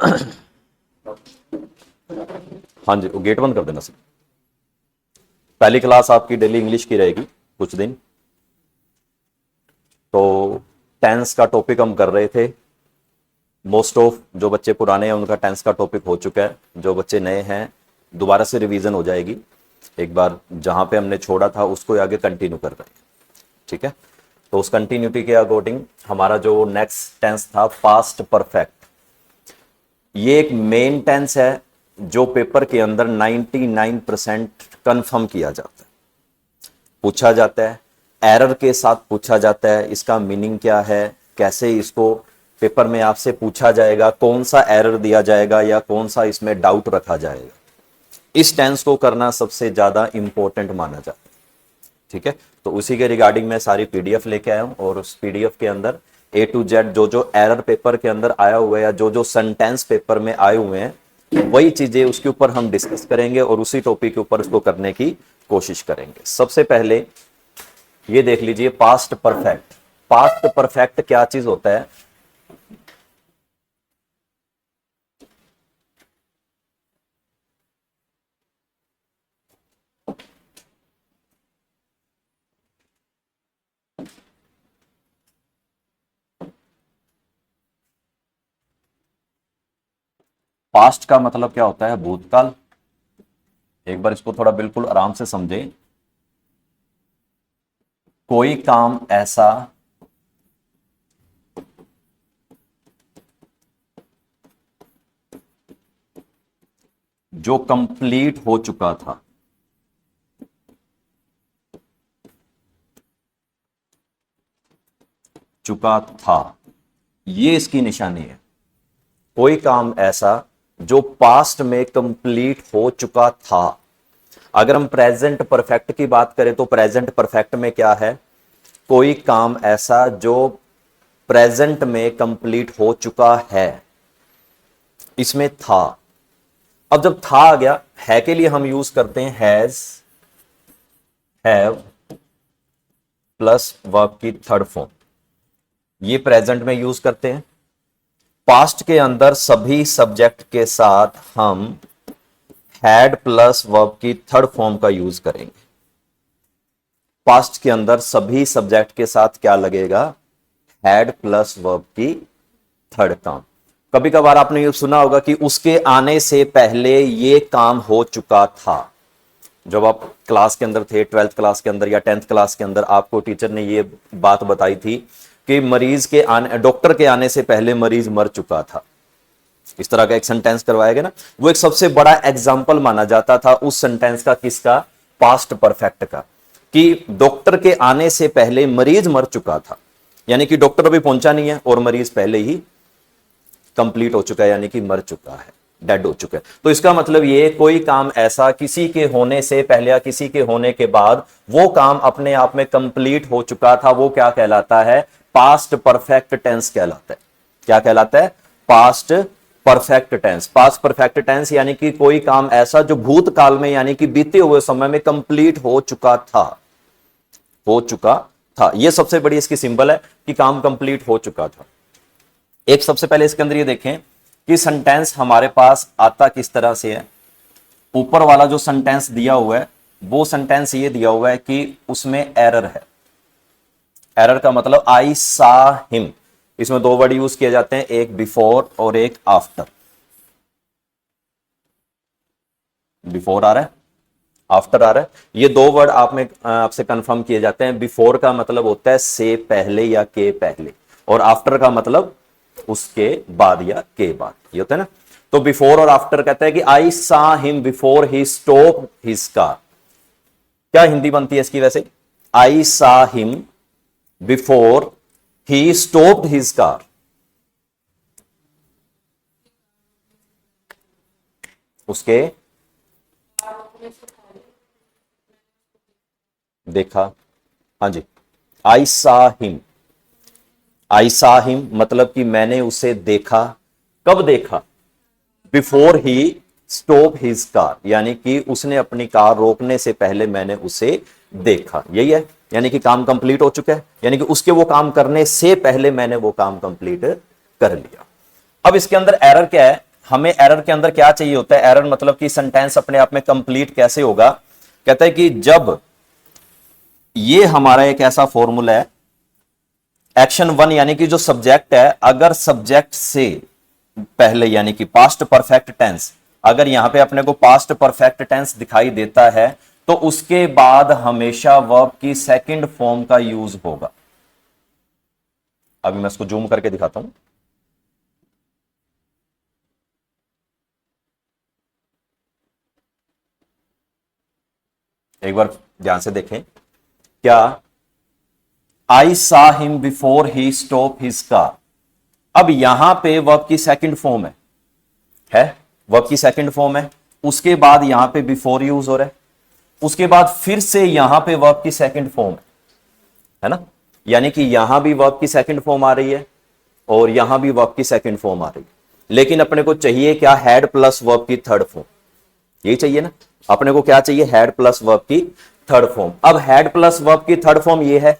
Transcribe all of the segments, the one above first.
हाँ जी, वो गेट बंद कर देना सर। पहली क्लास आपकी डेली इंग्लिश की रहेगी कुछ दिन। तो टेंस का टॉपिक हम कर रहे थे। मोस्ट ऑफ जो बच्चे पुराने हैं उनका टेंस का टॉपिक हो चुका है, जो बच्चे नए हैं दोबारा से रिवीजन हो जाएगी। एक बार जहां पे हमने छोड़ा था उसको आगे कंटिन्यू कर रहे हैं, ठीक है। तो उस कंटिन्यूटी के अकॉर्डिंग हमारा जो नेक्स्ट टेंस था पास्ट परफेक्ट, ये एक मेन टेंस है जो पेपर के अंदर 99% कंफर्म किया जाता है, पूछा जाता है, एरर के साथ पूछा जाता है। इसका मीनिंग क्या है, कैसे इसको पेपर में आपसे पूछा जाएगा, कौन सा एरर दिया जाएगा या कौन सा इसमें डाउट रखा जाएगा, इस टेंस को करना सबसे ज्यादा इंपॉर्टेंट माना जाता है, ठीक है। तो उसी के रिगार्डिंग मैं सारी पीडीएफ लेके आया हूं और उस पीडीएफ के अंदर A to Z जो जो एरर पेपर के अंदर आया हुआ है या जो जो सेंटेंस पेपर में आए हुए हैं वही चीजें उसके ऊपर हम डिस्कस करेंगे और उसी टॉपिक के ऊपर उसको करने की कोशिश करेंगे। सबसे पहले ये देख लीजिए पास्ट परफेक्ट। पास्ट परफेक्ट क्या चीज होता है? पास्ट का मतलब क्या होता है? भूतकाल। एक बार इसको थोड़ा बिल्कुल आराम से समझें। कोई काम ऐसा जो कंप्लीट हो चुका था, ये इसकी निशानी है। कोई काम ऐसा जो पास्ट में कंप्लीट हो चुका था। अगर हम प्रेजेंट परफेक्ट की बात करें तो प्रेजेंट परफेक्ट में क्या है? कोई काम ऐसा जो प्रेजेंट में कंप्लीट हो चुका है, इसमें था। अब जब था आ गया, है के लिए हम यूज करते हैं हैज, हैव प्लस वर्ब की थर्ड फॉर्म, ये प्रेजेंट में यूज करते हैं। पास्ट के अंदर सभी सब्जेक्ट के साथ हम हैड प्लस वर्ब की थर्ड फॉर्म का यूज करेंगे। पास्ट के अंदर सभी सब्जेक्ट के साथ क्या लगेगा? हैड प्लस वर्ब की थर्ड काम। कभी कभार आपने ये सुना होगा कि उसके आने से पहले ये काम हो चुका था। जब आप क्लास के अंदर थे, 12th क्लास के अंदर या 10th क्लास के अंदर, आपको टीचर ने ये बात बताई थी कि मरीज के आने, डॉक्टर के आने से पहले मरीज मर चुका था। इस तरह का एक सेंटेंस करवाया गया ना, वो एक सबसे बड़ा एग्जाम्पल माना जाता था उस सेंटेंस का। किसका? पास्ट परफेक्ट का। कि डॉक्टर के आने से पहले मरीज मर चुका था, यानी कि डॉक्टर अभी पहुंचा नहीं है और मरीज पहले ही कंप्लीट हो चुका है, यानी कि मर चुका है, डेड हो चुका है। तो इसका मतलब ये, कोई काम ऐसा किसी के होने से पहले या किसी के होने के बाद वो काम अपने आप में कंप्लीट हो चुका था, वो क्या कहलाता है? पास्ट परफेक्ट टेंस कहलाता है। क्या कहलाता है? Past perfect tense. Past perfect tense यानी कि कोई काम ऐसा जो भूतकाल में यानी कि बीते हुए समय में कंप्लीट हो चुका था, हो चुका था। यह सबसे बड़ी इसकी सिंबल है कि काम कंप्लीट हो चुका था। एक सबसे पहले इसके अंदर ये देखें कि सेंटेंस हमारे पास आता किस तरह से है। ऊपर वाला जो सेंटेंस दिया हुआ है वो सेंटेंस ये दिया हुआ है कि उसमें एरर है। एरर का मतलब आई सा हिम। इसमें दो वर्ड यूज किए जाते हैं, एक बिफोर और एक आफ्टर। बिफोर आ रहा है, आफ्टर आ रहा है। ये दो वर्ड आप में आपसे कंफर्म किए जाते हैं। बिफोर का मतलब होता है से पहले या के पहले, और आफ्टर का मतलब उसके बाद या के बाद, ये होता है ना। तो बिफोर और आफ्टर कहता है कि I saw him before he stop his car. क्या हिंदी बनती है इसकी वैसे? I saw him before he stopped his car. उसके देखा, हाँ जी। आई सा हिम, आई सा हिम मतलब कि मैंने उसे देखा। कब देखा? Before he stop his car, यानी कि उसने अपनी कार रोकने से पहले मैंने उसे देखा। यही है, यानी कि काम कंप्लीट हो चुका है, यानी कि उसके वो काम करने से पहले मैंने वो काम कंप्लीट कर लिया। अब इसके अंदर एरर क्या है? हमें एरर के अंदर क्या चाहिए होता है, एरर मतलब कि सेंटेंस अपने आप में कंप्लीट कैसे होगा, कहता है कि जब ये हमारा एक ऐसा फॉर्मूला है, एक्शन वन यानी कि जो सब्जेक्ट है, अगर सब्जेक्ट से पहले यानी कि पास्ट परफेक्ट टेंस, अगर यहां पे अपने को पास्ट परफेक्ट टेंस दिखाई देता है तो उसके बाद हमेशा वर्ब की सेकंड फॉर्म का यूज होगा। अभी मैं इसको जूम करके दिखाता हूं। एक बार ध्यान से देखें, क्या I saw him before he stop his car, अब यहां पे वर्ब की सेकंड फॉर्म है वर्ब की सेकंड फॉर्म है, उसके बाद यहां पे बिफोर यूज हो रहा है, उसके बाद फिर से यहां पे वर्ब की सेकंड फॉर्म है ना, यानी कि यहां भी वर्ब की सेकंड फॉर्म आ रही है और यहां भी वर्ब की सेकंड फॉर्म आ रही है। लेकिन अपने को चाहिए क्या, हैड प्लस वर्ब की थर्ड फॉर्म, यही चाहिए ना अपने को, क्या चाहिए, हैड प्लस वर्ब की थर्ड फॉर्म। अब हैड प्लस वर्ब की थर्ड फॉर्म ये है,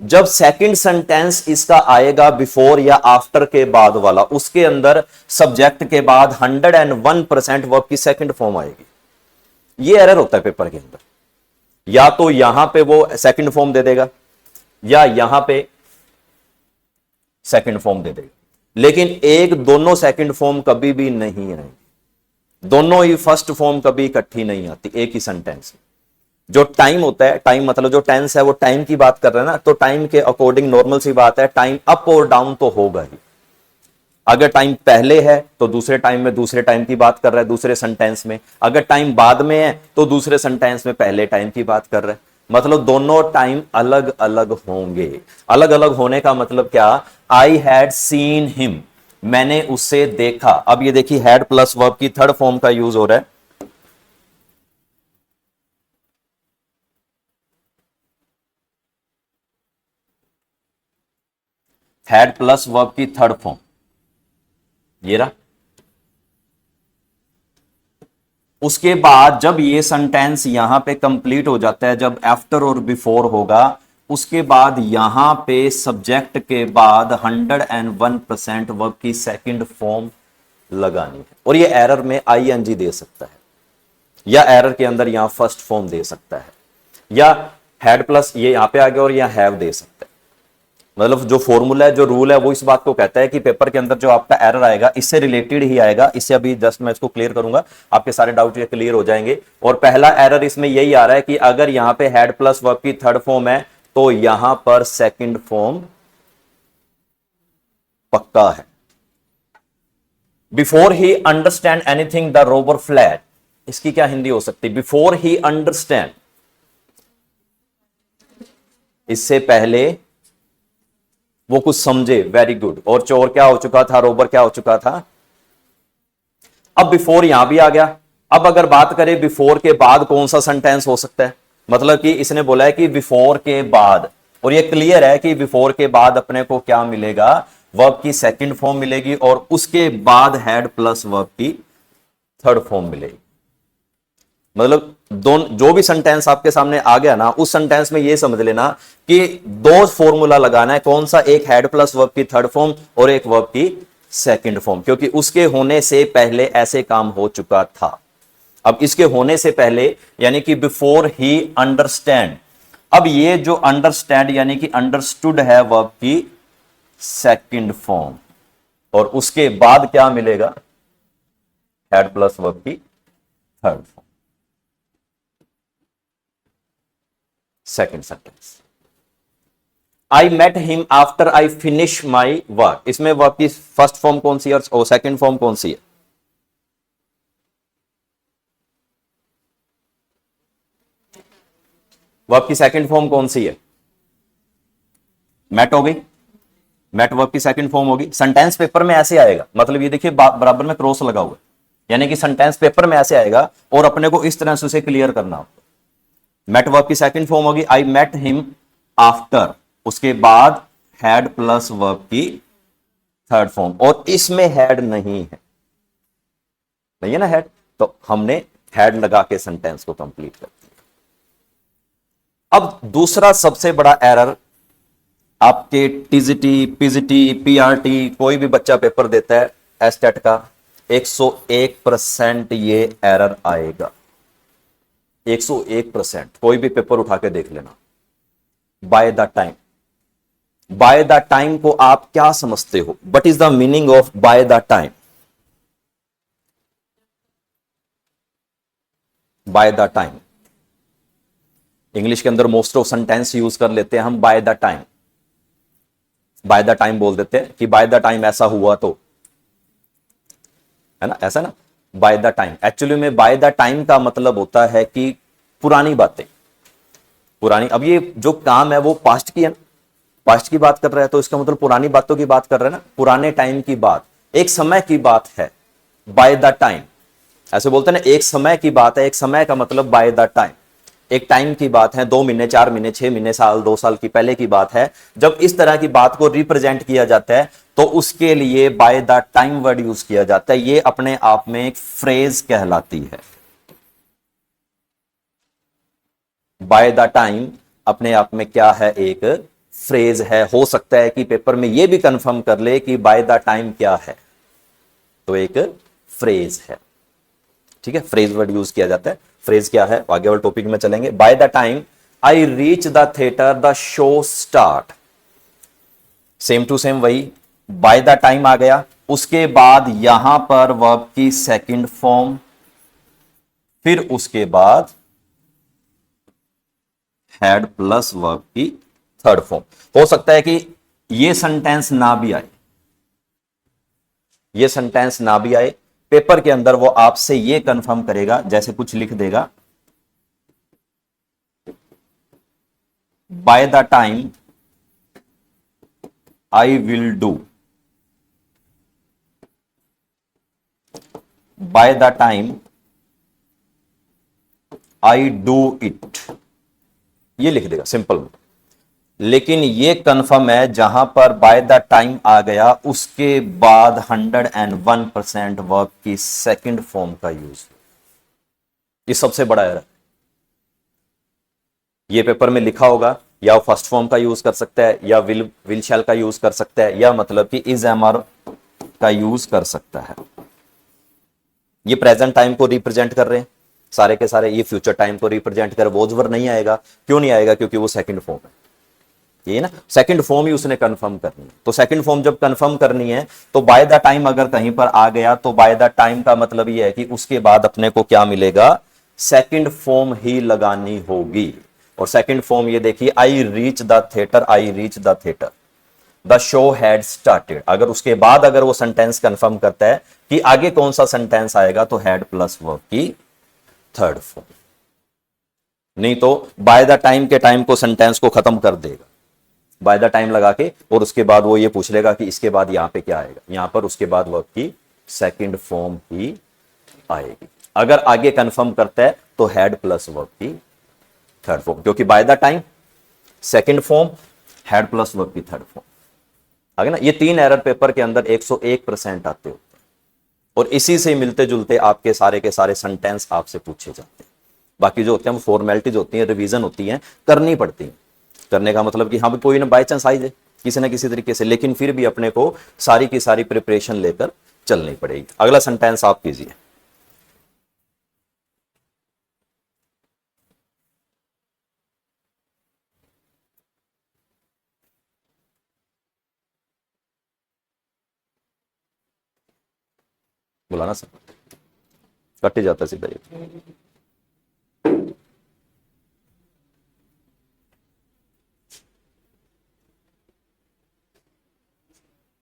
जब सेकंड सेंटेंस इसका आएगा बिफोर या आफ्टर के बाद वाला, उसके अंदर सब्जेक्ट के बाद 101% वर्ब की सेकंड फॉर्म आएगी। ये एरर होता है पेपर के अंदर, या तो यहां पे वो सेकंड फॉर्म दे देगा या यहां पे सेकंड फॉर्म दे देगा, लेकिन एक दोनों सेकंड फॉर्म कभी भी नहीं आएगी, दोनों ही फर्स्ट फॉर्म कभी इकट्ठी नहीं आती एक ही सेंटेंस में। जो टाइम होता है, टाइम मतलब जो टेंस है वो टाइम की बात कर रहे हैं ना, तो टाइम के अकॉर्डिंग नॉर्मल सी बात है, टाइम अप और डाउन तो होगा ही। अगर टाइम पहले है तो दूसरे टाइम में दूसरे टाइम की बात कर रहा है दूसरे सेंटेंस में, अगर टाइम बाद में है तो दूसरे सेंटेंस में पहले टाइम की बात कर रहा है, मतलब दोनों टाइम अलग अलग होंगे। अलग अलग होने का मतलब क्या, आई हैड सीन हिम, मैंने उससे देखा। अब ये देखिए हैड प्लस वर्ब की थर्ड फॉर्म का यूज हो रहा है, हैड प्लस वर्ब की थर्ड फॉर्म, ये रहा। उसके बाद जब ये सेंटेंस यहां पे कंप्लीट हो जाता है, जब आफ्टर और बिफोर होगा, उसके बाद यहां पे सब्जेक्ट के बाद 101% वर्ब की सेकंड फॉर्म लगानी है। और ये एरर में आईएनजी दे सकता है, या एरर के अंदर यहां फर्स्ट फॉर्म दे सकता है, या हैड प्लस ये यहां पे आ गया और यहां हैव दे सकता है। मतलब जो फॉर्मूला है, जो रूल है, वो इस बात को कहता है कि पेपर के अंदर जो आपका एरर आएगा इससे रिलेटेड ही आएगा। इससे अभी जस्ट मैं इसको क्लियर करूंगा, आपके सारे डाउट ये क्लियर हो जाएंगे। और पहला एरर इसमें यही आ रहा है कि अगर यहां पे हैड प्लस वर्ब की थर्ड फॉर्म है तो यहां पर सेकंड फॉर्म पक्का है। Before he understand anything the Rober flat, इसकी क्या हिंदी हो सकती है, बिफोर ही अंडरस्टैंड, इससे पहले वो कुछ समझे, वेरी गुड। और चोर क्या हो चुका था, रोबर क्या हो चुका था। अब बिफोर यहां भी आ गया। अब अगर बात करें बिफोर के बाद कौन सा सेंटेंस हो सकता है, मतलब कि इसने बोला है कि बिफोर के बाद, और ये क्लियर है कि बिफोर के बाद अपने को क्या मिलेगा, वर्ब की सेकंड फॉर्म मिलेगी और उसके बाद हैड प्लस वर्ब की थर्ड फॉर्म मिलेगी। मतलब दोनों जो भी सेंटेंस आपके सामने आ गया ना, उस सेंटेंस में ये समझ लेना कि दो फॉर्मूला लगाना है, कौन सा, एक हैड प्लस वर्ब की थर्ड फॉर्म और एक वर्ब की सेकंड फॉर्म, क्योंकि उसके होने से पहले ऐसे काम हो चुका था। अब इसके होने से पहले यानी कि बिफोर ही अंडरस्टैंड, अब ये जो अंडरस्टैंड यानी कि अंडरस्टूड है वर्ब की सेकंड फॉर्म, और उसके बाद क्या मिलेगा, हैड प्लस वर्ब की third form, second sentence. I met him after I finish my work, इसमें वर्ब की फर्स्ट फॉर्म कौन सी है और सेकंड फॉर्म कौन सी है, वर्ब की सेकंड फॉर्म कौन सी है, मेट हो गई, मेट वर्ब की सेकंड फॉर्म होगी। सेंटेंस पेपर में ऐसे आएगा, मतलब ये देखिए बराबर में क्रॉस लगा हुआ है, यानी कि सेंटेंस पेपर में ऐसे आएगा और अपने को इस तरह से उसे क्लियर करना होगा। मेट वर्ब की सेकंड फॉर्म होगी आई मेट हिम आफ्टर, उसके बाद हैड प्लस वर्ब की थर्ड फॉर्म, और इसमें हैड नहीं है, नहीं है ना हैड, तो हमने हैड लगा के सेंटेंस को कंप्लीट कर दिया। अब दूसरा सबसे बड़ा एरर आपके टीजीटी, पीजीटी, पीआरटी, कोई भी बच्चा पेपर देता है एस्टेट का, 101% ये एरर आएगा। 101%। कोई भी पेपर उठा के देख लेना। Bye the time, bye the time को आप क्या समझते हो? What is the meaning of bye the time? Bye the time, English के अंदर मोस्ट ऑफ सेंटेंस यूज कर लेते हैं हम bye the time. Bye the time बोल देते हैं कि बाय द टाइम ऐसा हुआ तो, है ना, ऐसा ना, बाय द टाइम। एक्चुअली में बाय द टाइम का मतलब होता है कि पुरानी बातें, पुरानी। अब ये जो काम है वो पास्ट की है ना, पास्ट की बात कर रहा है, तो इसका मतलब पुरानी बातों की बात कर रहे हैं ना, पुराने टाइम की बात, एक समय की बात है। बाय द टाइम ऐसे बोलते हैं ना, एक समय की बात है। एक समय का मतलब बाय द टाइम, एक टाइम की बात है, 2 महीने, 4 महीने, 6 महीने, साल, 2 साल की पहले की बात है। जब इस तरह की बात को रिप्रेजेंट किया जाता है तो उसके लिए bye the time word use किया जाता है। ये अपने आप में एक फ्रेज कहलाती है। बाय द टाइम अपने आप में क्या है? एक फ्रेज है। हो सकता है कि पेपर में यह भी कंफर्म कर ले कि बाय द टाइम क्या है, तो एक फ्रेज है। ठीक है, फ्रेज वर्ड यूज किया जाता है। फ्रेज क्या है, आगे वाले टॉपिक में चलेंगे। By the time I reach the theatre the show start, same to same वही, बाय द टाइम आ गया। उसके बाद यहां पर वर्ब की सेकंड फॉर्म, फिर उसके बाद हैड प्लस वर्ब की थर्ड फॉर्म। हो सकता है कि ये सेंटेंस ना भी आए, ये सेंटेंस ना भी आए, पेपर के अंदर वो आपसे ये कंफर्म करेगा, जैसे कुछ लिख देगा, bye the time I will do, bye the time I do it, ये लिख देगा सिंपल। लेकिन ये कंफर्म है जहां पर बाय द टाइम आ गया उसके बाद 101% वर्ब की सेकंड फॉर्म का यूज। ये सबसे बड़ा एरर। ये पेपर में लिखा होगा, या फर्स्ट फॉर्म का यूज कर सकता है, या विल शैल का यूज कर सकता है, या मतलब कि इज एम आर का यूज कर सकता है। ये प्रेजेंट टाइम को रिप्रेजेंट कर रहे हैं सारे के सारे, ये फ्यूचर टाइम को रिप्रेजेंट कर, वॉज वर नहीं आएगा। क्यों नहीं आएगा? क्योंकि वो सेकंड फॉर्म है। ये ना, सेकंड फॉर्म ही उसने कंफर्म करनी है। तो सेकंड फॉर्म जब कंफर्म करनी है तो बाय द टाइम अगर कहीं पर आ गया तो बाय द टाइम का मतलब ये है कि उसके बाद अपने को क्या मिलेगा? सेकंड फॉर्म ही लगानी होगी। और सेकंड फॉर्म ये देखिए, आई reach the theatre, I reach the theatre, the show had started. अगर उसके बाद अगर वो सेंटेंस कंफर्म करता है कि आगे कौन सा सेंटेंस आएगा, तो हैड प्लस वर्ब की थर्ड फॉर्म। नहीं तो बाय द टाइम के टाइम को सेंटेंस को खत्म कर देगा बाय द टाइम लगा के, और उसके बाद वो ये पूछ लेगा कि इसके बाद यहां पे क्या आएगा। यहां पर उसके बाद वर्ब की सेकंड फॉर्म ही आएगी। अगर आगे कंफर्म करता है तो हैड प्लस वर्ब की थर्ड फॉर्म, क्योंकि bye the time second form, had plus verb की थर्ड फॉर्म। आगे ना, ये 3 एरर पेपर के अंदर 101% आते होते हैं, और इसी से मिलते जुलते आपके सारे के सारे सेंटेंस आपसे पूछे जाते हैं। बाकी जो होते हैं वो फॉर्मेलिटीज होती हैं, रिवीजन होती हैं, करनी पड़ती हैं। करने का मतलब कि हाँ भी कोई ना बाई चांस आई जाए किसी ना किसी तरीके से, लेकिन फिर भी अपने को सारी की सारी प्रिपरेशन लेकर चलनी पड़ेगी। अगला सेंटेंस आप कीजिए। बोला ना सर, कट ही जाता है सीधा ये।